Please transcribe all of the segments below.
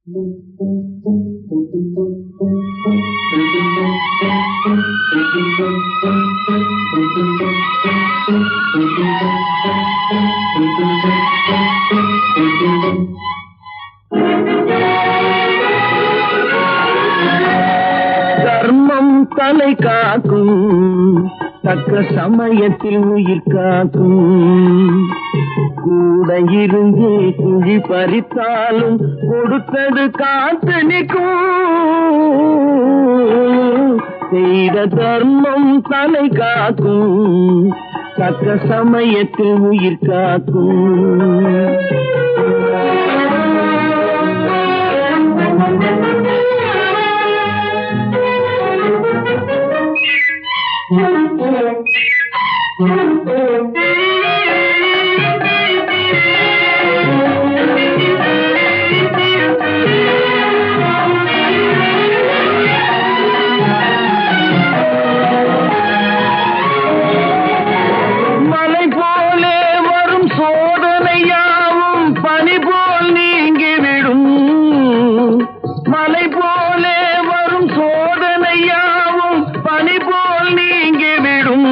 தர்மம் தலை காக்கும், தக்க சமயத்தில் உயிர் காக்கும். கூட இருந்து குழி பறித்தாலும் கொடுத்தது காத்து நிற்கும். செய்த தர்மம் தலை காக்கும், தக்க சமயத்தில் உயிர் காக்கும். மலை போலே வரும் சோதனையாவும் பனி போல் நீங்கிவிடும். மலை போலே வரும் சோதனையாவும் பனி போல் நீங்கிவிடும்.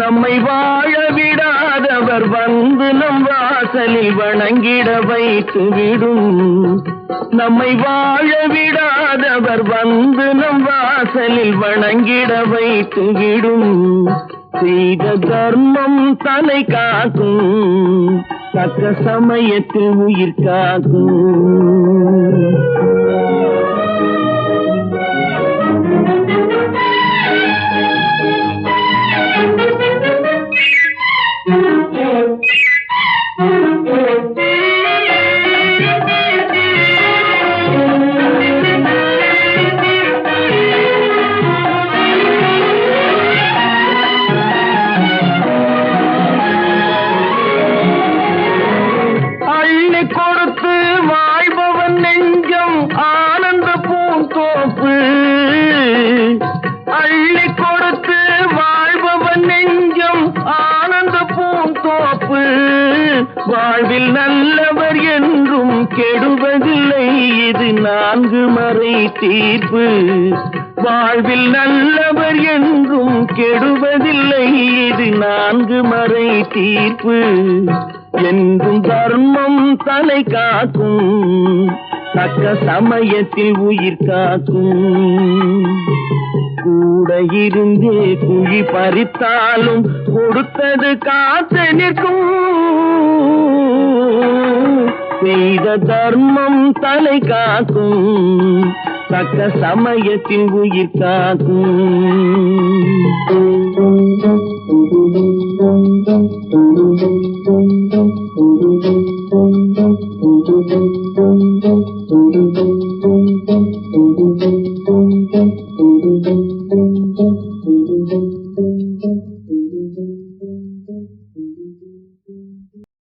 நம்மை வாழ விடாதவர் வந்து நம் வாசலில் வணங்கிட வைத்துவிடும். நம்மை வாழ விடாதவர் வந்து நம் வாசலில் வணங்கிட வைத்துவிடும். செய்த தர்மம் தலை காக்கும், தக்க சமயத்தில் உயிர் காக்கும். அள்ளி கொடுத்து வாழ்பவன் நெஞ்சம் ஆனந்த பூந்தோப்பு. அள்ளி கொடுத்து வாழ்பவன் நெஞ்சம் ஆனந்த பூந்தோப்பு. வாழ்வில் நல்லவர் என்றும் கெடுவதில்லை, இது 4 மறை தீர்ப்பு. வாழ்வில் நல்லவர் என்றும் கெடுவதில்லை, இது 4 மறை தீர்ப்பு. என்றும் தர்மம் தலை காக்கும், தக்க சமயத்தில் உயிர் காக்கும். கூட இருந்தே குழி பறித்தாலும் கொடுத்தது காத்து நிற்கும். செய்த தர்மம் தலை காக்கும், தக்க சமயத்தில் உயிர் காக்கும்.